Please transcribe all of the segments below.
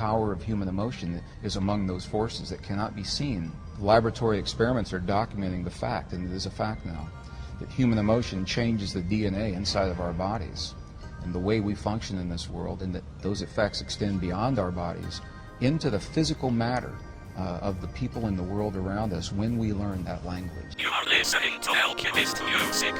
power of human emotion is among those forces that cannot be seen. Laboratory experiments are documenting the fact, and it is a fact now, that human emotion changes the DNA inside of our bodies and the way we function in this world, and that those effects extend beyond our bodies into the physical matter of the people in the world around us when we learn that language. You are listening to Alchemist Music.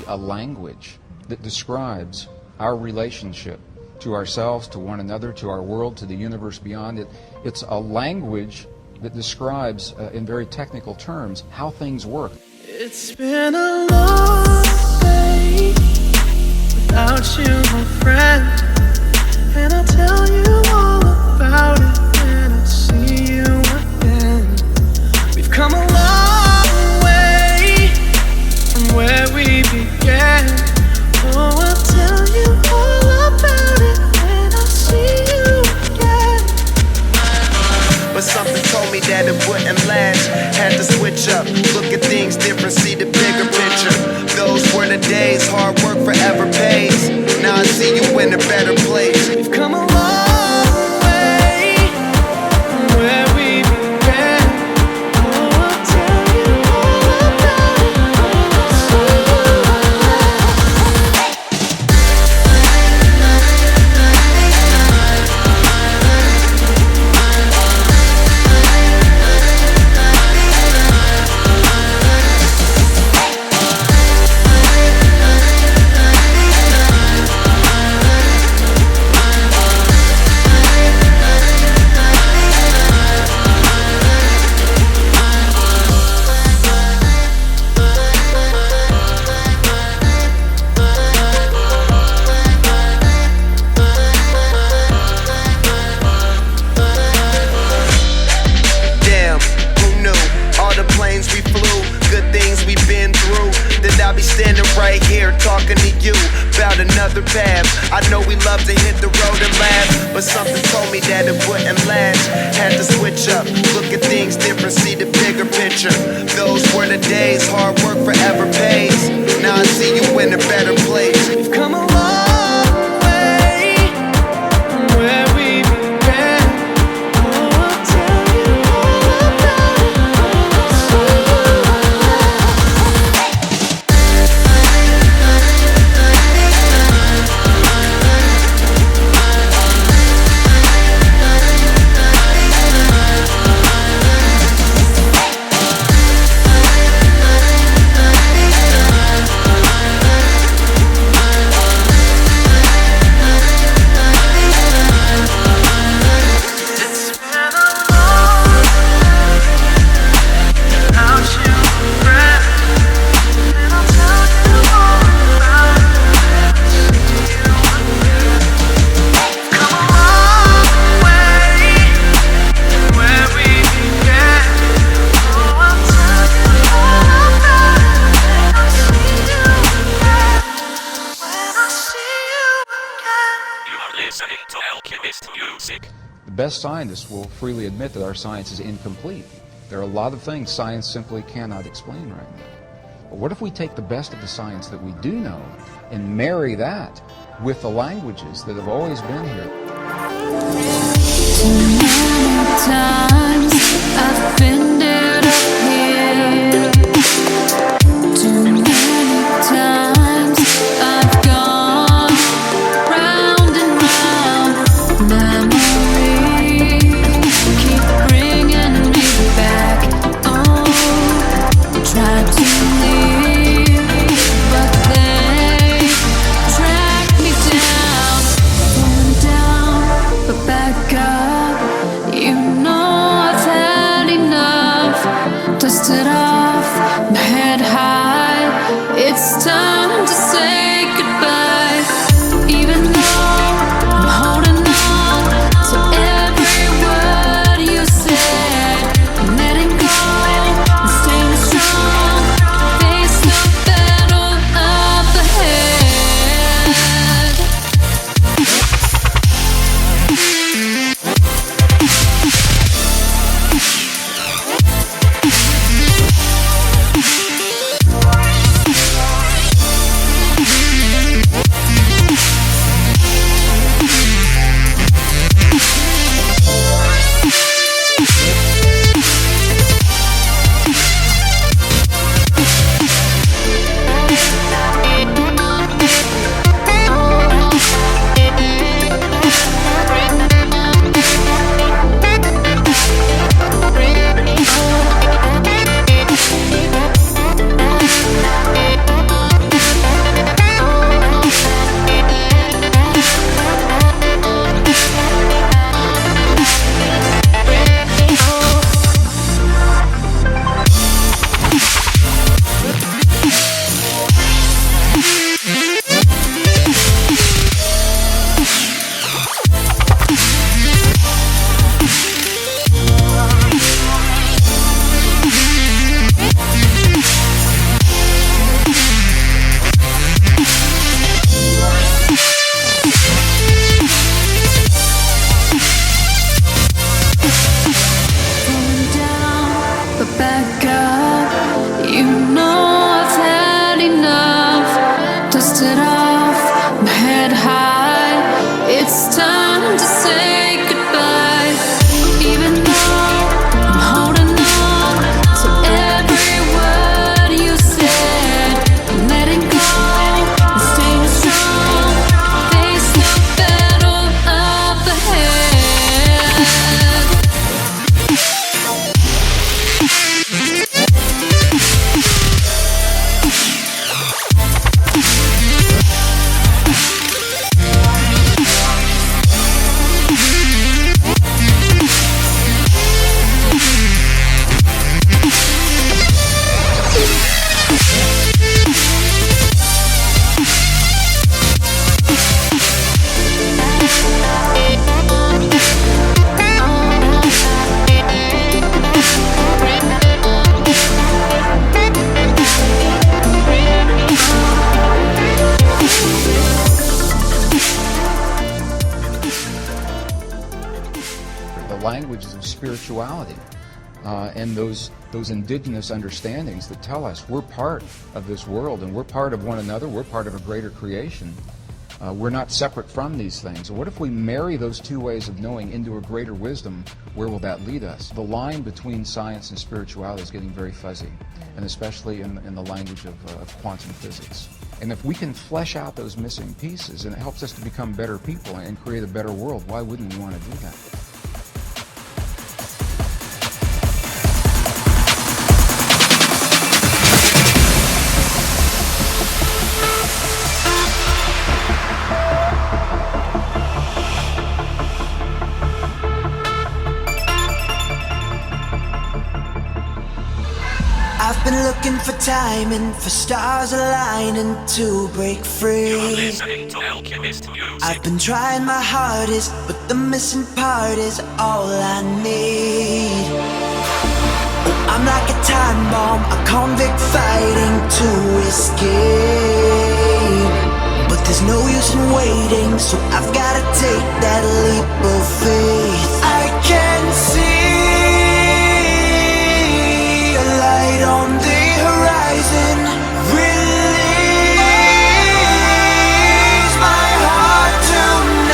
A language that describes our relationship to ourselves, to one another, to our world, to the universe beyond it. It's a language that describes, in very technical terms, how things work. It's been a long day without you, my friend, and I'll tell you all about it when I see you again. We've come a long way from where we began. Oh, I'll tell you all about it when I see you again. But something told me that it wouldn't last. Had to switch up, look at things different, see the bigger picture. Those were the days, hard work forever pays. Now I see you in a better place. We've come a long way from where we began. Oh, I'll tell you all about it when I see you right here talking to you about another path. I know we love to hit the road and laugh, but something told me that it wouldn't last. Had to switch up, look at things different, see the bigger picture. Those were the days, hard work forever pays. Now I see you in a better place. We've come a long way listening to Alchemist music. The best scientists will freely admit that our science is incomplete. There are a lot of things science simply cannot explain right now. But what if we take the best of the science that we do know and marry that with the languages that have always been here? Too many times I've offended up here. Too many times I've gone round and round. Memories keep bringing me back. Oh, tried to leave, but they track me down, going down, but back up. You know I've had enough. Dust it off, my head high. It's time to say goodbye. Even though I'm holding on to every word you said, I'm letting go and staying strong. Face the battle up ahead. Going down, but back up. You know I've had enough. Dust it off, my head high. It's time to say goodbye. Even though I'm holding on to every word you said, I'm letting go and staying strong. Face the battle up ahead. The languages of spirituality and those indigenous understandings that tell us we're part of this world and we're part of one another, we're part of a greater creation. We're not separate from these things. What if we marry those two ways of knowing into a greater wisdom? Where will that lead us? The line between science and spirituality is getting very fuzzy, and especially in the language of quantum physics. And if we can flesh out those missing pieces, and it helps us to become better people and create a better world, why wouldn't we want to do that? I've been looking for timing, for stars aligning to break You're free. listening to Alchemist music. I've been trying my hardest, but the missing part is all I need. Oh, I'm like a time bomb, a convict fighting to escape. But there's no use in waiting, so I've gotta take that leap of faith. I can see a light on the horizon. Release my heart tonight.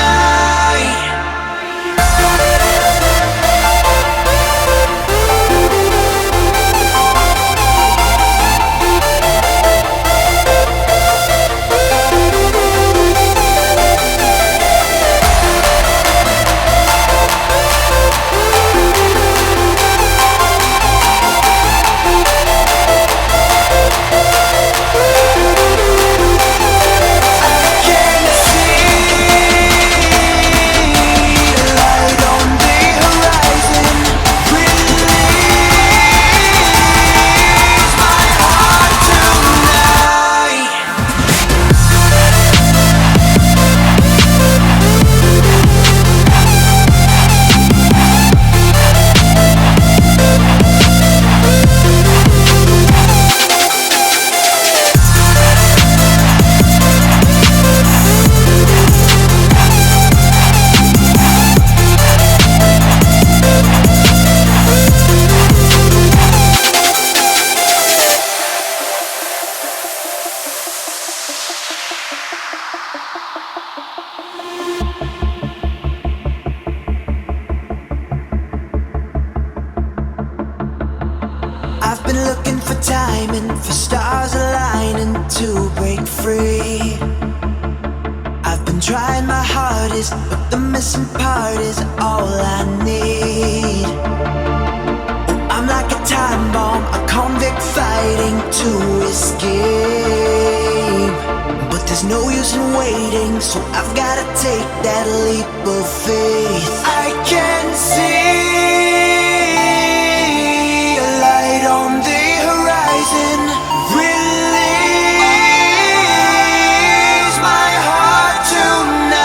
I've been looking for time and for stars aligning to break free. I've been trying my hardest, but the missing part is all I need. Oh, I'm like a time bomb, a convict fighting to escape. But there's no use in waiting, so I've gotta take that leap of faith. I can see on the horizon. Release my heart tonight.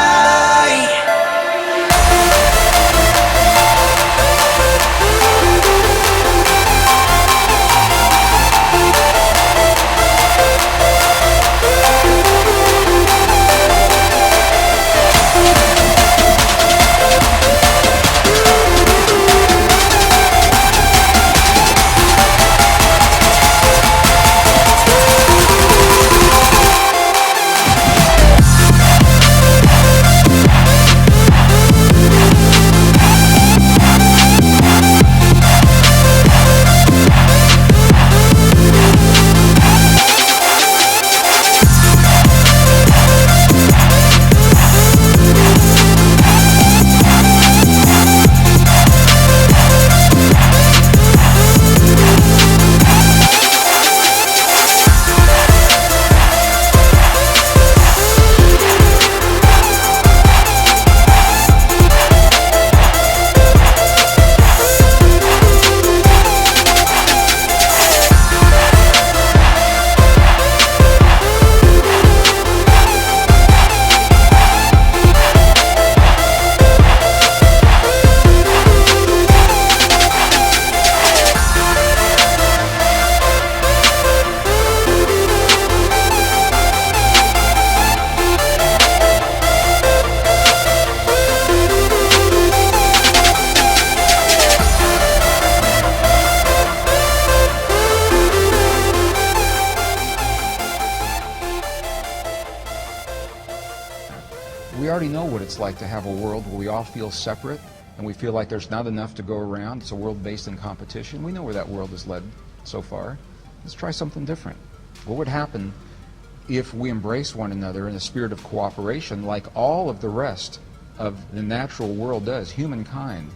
We already know what it's like to have a world where we all feel separate and we feel like there's not enough to go around. It's a world based in competition. We know where that world has led so far. Let's try something different. What would happen if we embrace one another in a spirit of cooperation like all of the rest of the natural world does, humankind?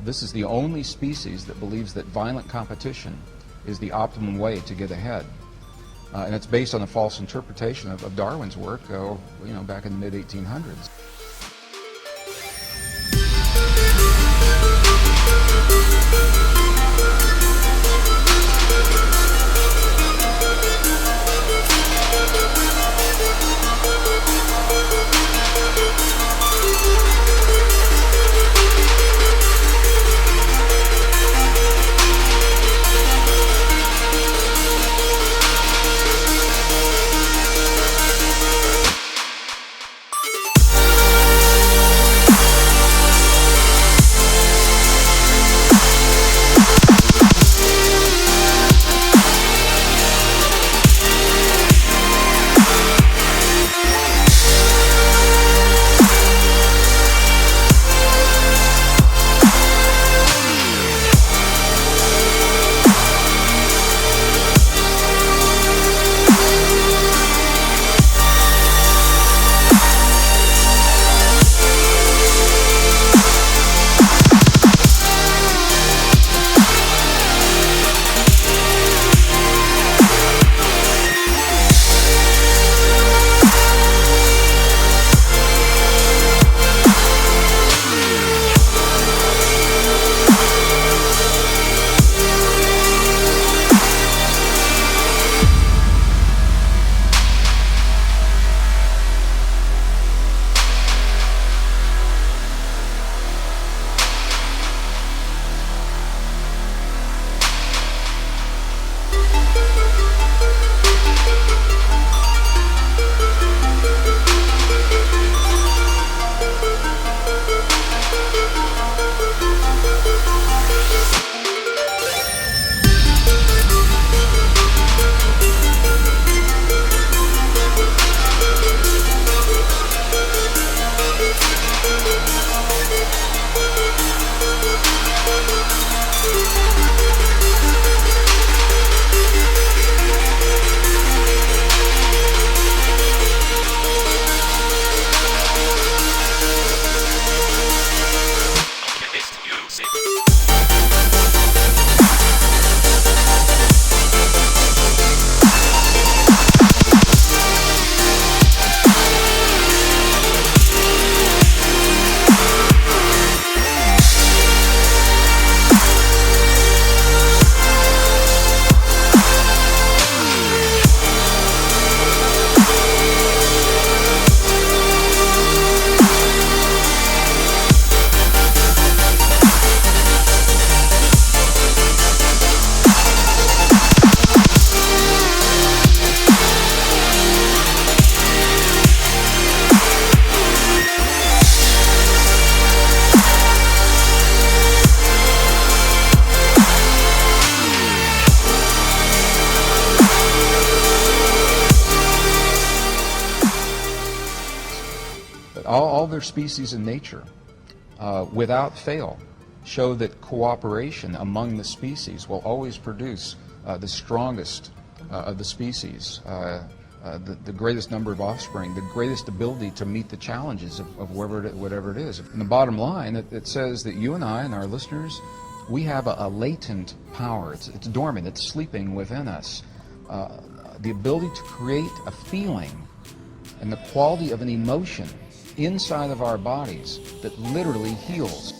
This is the only species that believes that violent competition is the optimum way to get ahead. And it's based on a false interpretation of Darwin's work, back in the mid-1800s. all their species in nature, without fail, show that cooperation among the species will always produce the strongest of the species, the greatest number of offspring, the greatest ability to meet the challenges of whatever it is. In the bottom line, it says that you and I and our listeners, we have a latent power. It's dormant. It's sleeping within us. The ability to create a feeling and the quality of an emotion inside of our bodies that literally heals.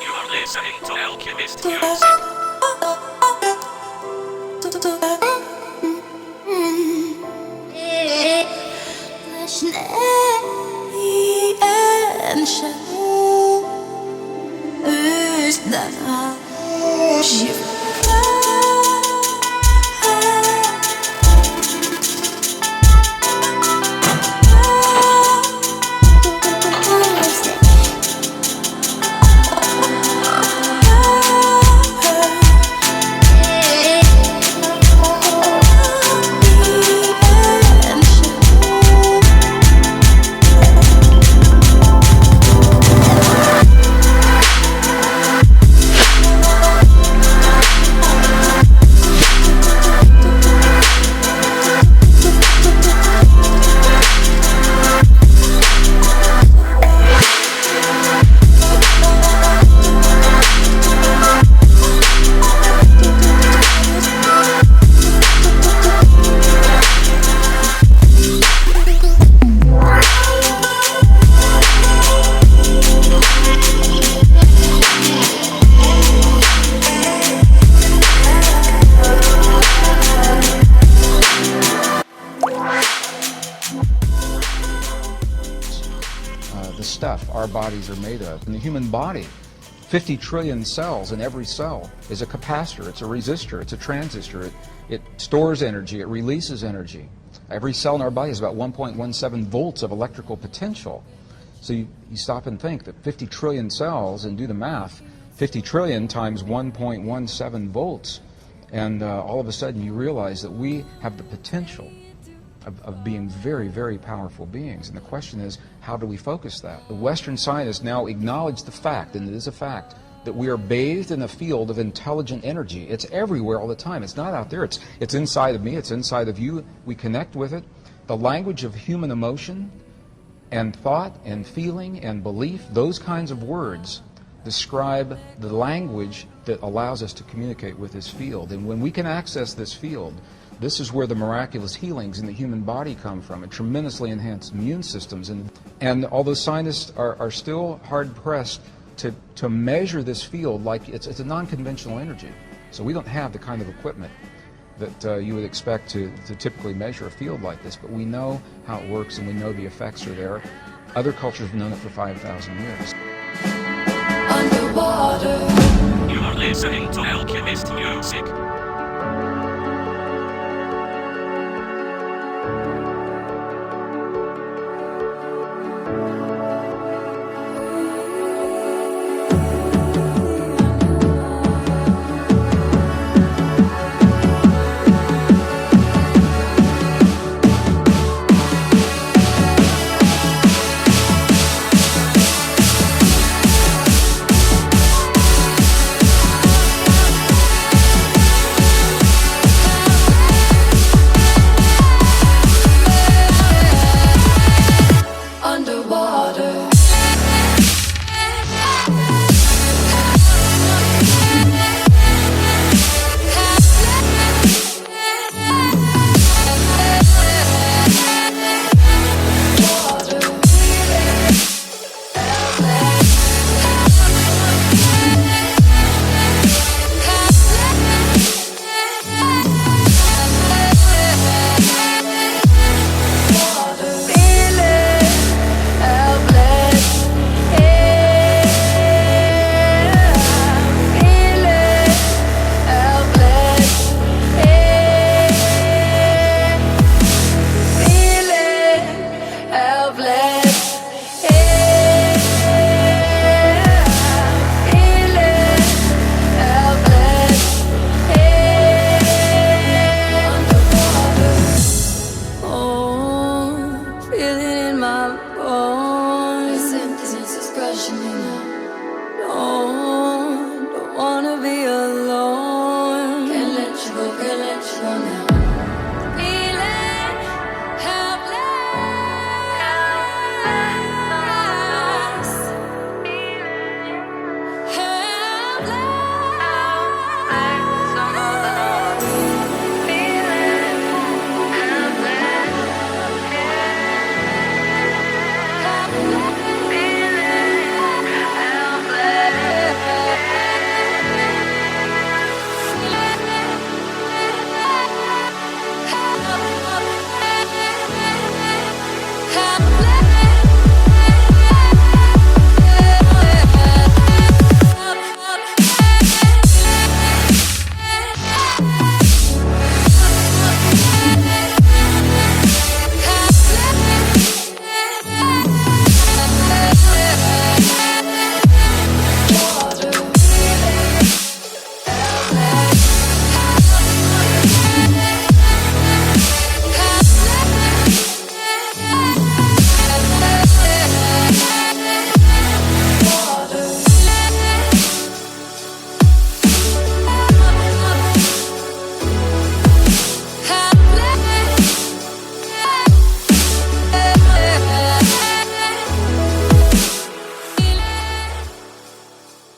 You are listening to Alchemist Music. The stuff our bodies are made of. In the human body, 50 trillion cells in every cell is a capacitor, it's a resistor, it's a transistor. It stores energy, it releases energy. Every cell in our body has about 1.17 volts of electrical potential. So you stop and think that 50 trillion cells, and do the math, 50 trillion times 1.17 volts, and all of a sudden you realize that we have the potential of being very, very powerful beings. And the question is, how do we focus that? The Western scientists now acknowledge the fact, and it is a fact, that we are bathed in a field of intelligent energy. It's everywhere all the time. It's not out there. It's inside of me. It's inside of you. We connect with it. The language of human emotion and thought and feeling and belief, those kinds of words describe the language that allows us to communicate with this field. And when we can access this field, this is where the miraculous healings in the human body come from. It tremendously enhances immune systems. And although scientists are still hard-pressed to measure this field, like it's a non-conventional energy. So we don't have the kind of equipment that you would expect to typically measure a field like this, but we know how it works and we know the effects are there. Other cultures have known it for 5,000 years. Underwater. You are listening to Alchemist Music.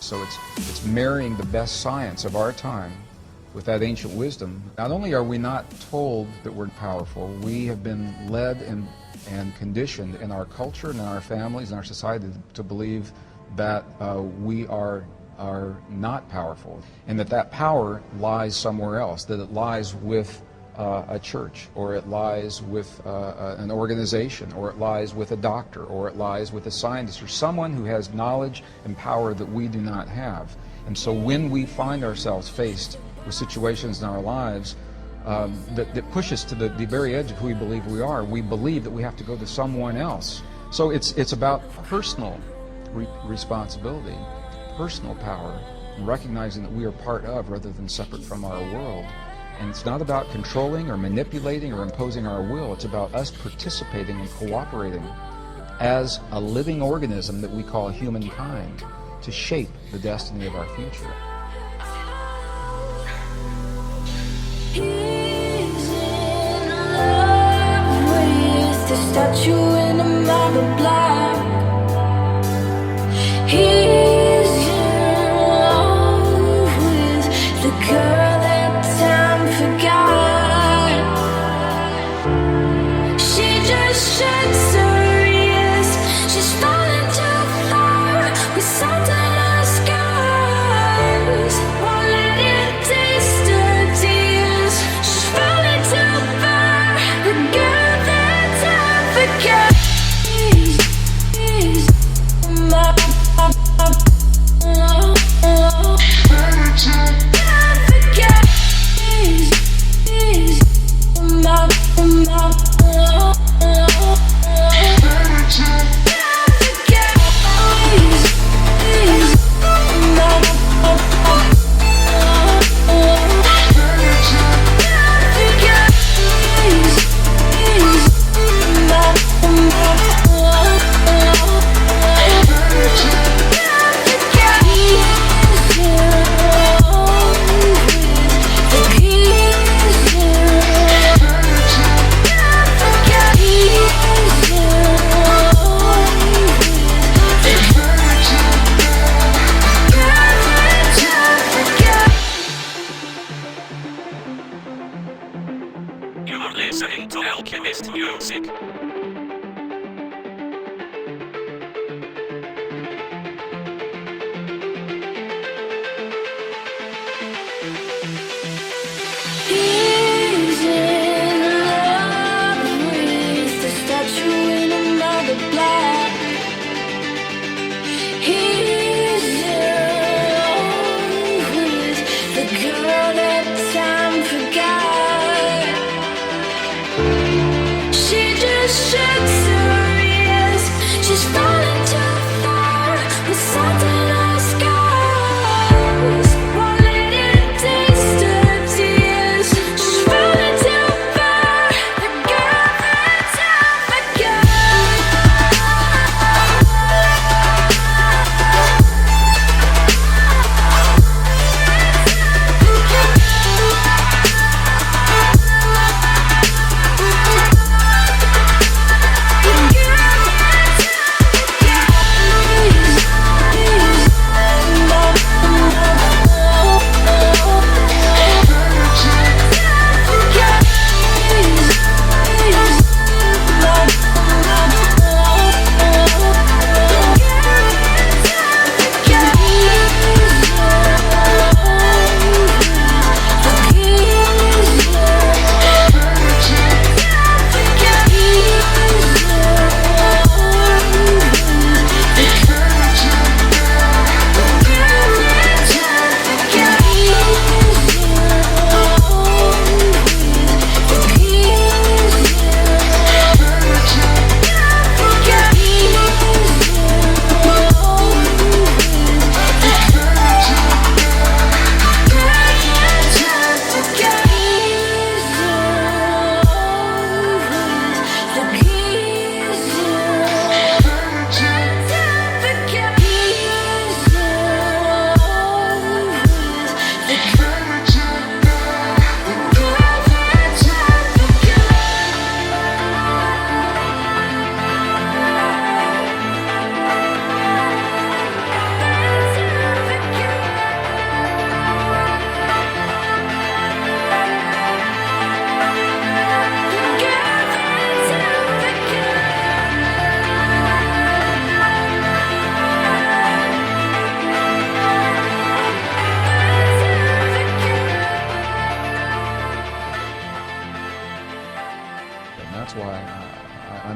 So it's marrying the best science of our time with that ancient wisdom. Not only are we not told that we're powerful, we have been led and conditioned in our culture and in our families and our society to believe that we are not powerful, and that power lies somewhere else, that it lies with a church, or it lies with an organization, or it lies with a doctor, or it lies with a scientist, or someone who has knowledge and power that we do not have. And so when we find ourselves faced with situations in our lives that push us to the very edge of who we believe that we have to go to someone else. So it's about personal responsibility, personal power, and recognizing that we are part of rather than separate from our world. And it's not about controlling or manipulating or imposing our will. It's about us participating and cooperating as a living organism that we call humankind to shape the destiny of our future. He's in love with the statue in the marble block. He's in love with the girl that time forgot. She just shuts her ears. She's falling too far with salt in her scars. Won't let it taste her tears. She's falling too far. The girl that time forgot.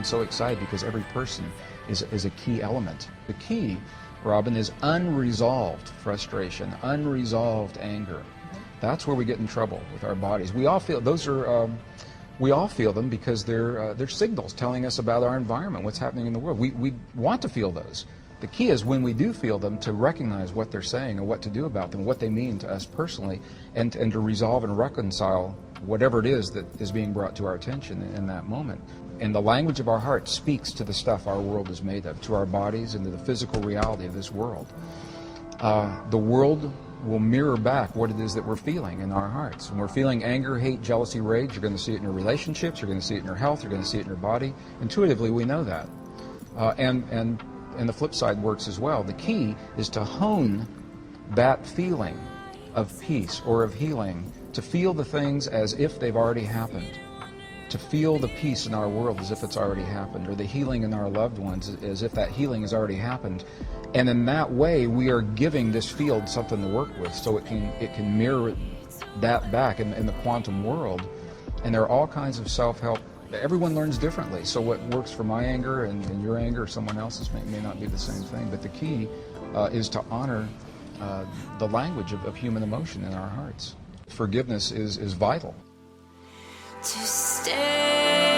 so excited because every person is a key element. The key, Robin, is unresolved frustration, unresolved anger. That's where we get in trouble with our bodies. We all feel those are. We all feel them because they're signals telling us about our environment, what's happening in the world. We want to feel those. The key is when we do feel them to recognize what they're saying and what to do about them, what they mean to us personally, and to resolve and reconcile whatever it is that is being brought to our attention in that moment. And the language of our heart speaks to the stuff our world is made of, to our bodies and to the physical reality of this world. The world will mirror back what it is that we're feeling in our hearts. When we're feeling anger, hate, jealousy, rage, you're going to see it in your relationships, you're going to see it in your health, you're going to see it in your body. Intuitively, we know that. And the flip side works as well. The key is to hone that feeling of peace or of healing, to feel the things as if they've already happened, to feel the peace in our world as if it's already happened, or the healing in our loved ones as if that healing has already happened. And in that way, we are giving this field something to work with, so it can mirror that back in the quantum world. And there are all kinds of self-help. Everyone learns differently, so what works for my anger and your anger or someone else's may not be the same thing. But the key is to honor the language of human emotion in our hearts. Forgiveness is vital. To stay.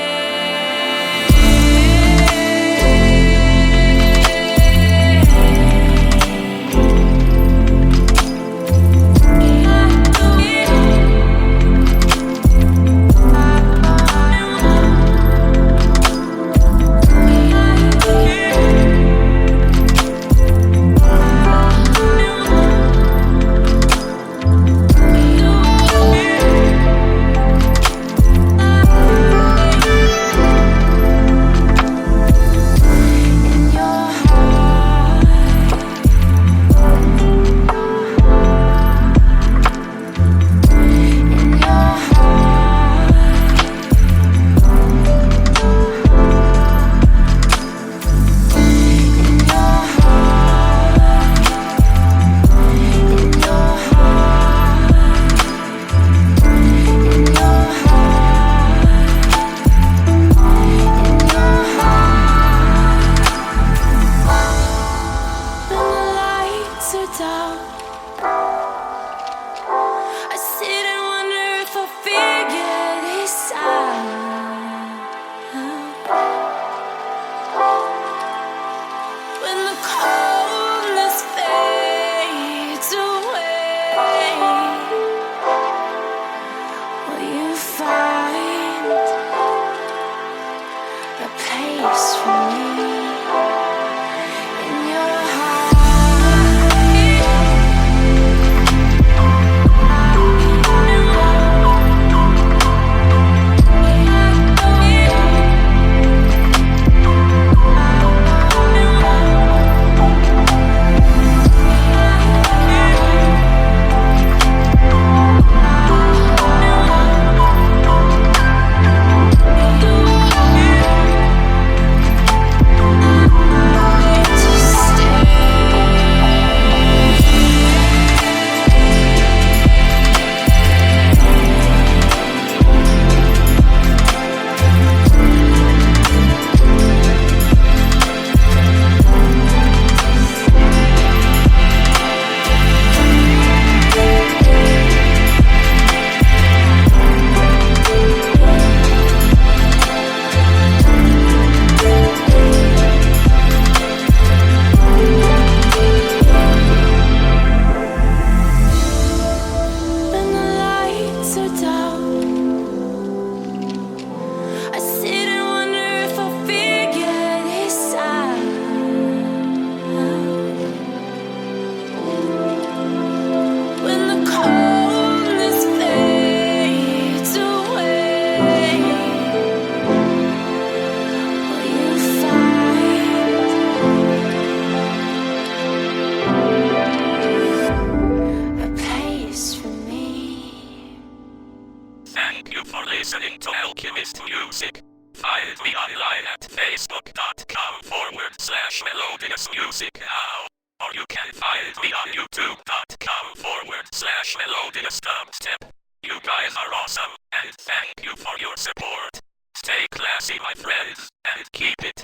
listening to Alchemist music. Find me online at facebook.com/melodiousmusic now. Or you can find me on youtube.com/melodiousdubstep. You guys are awesome, and thank you for your support. Stay classy, my friends. and keep it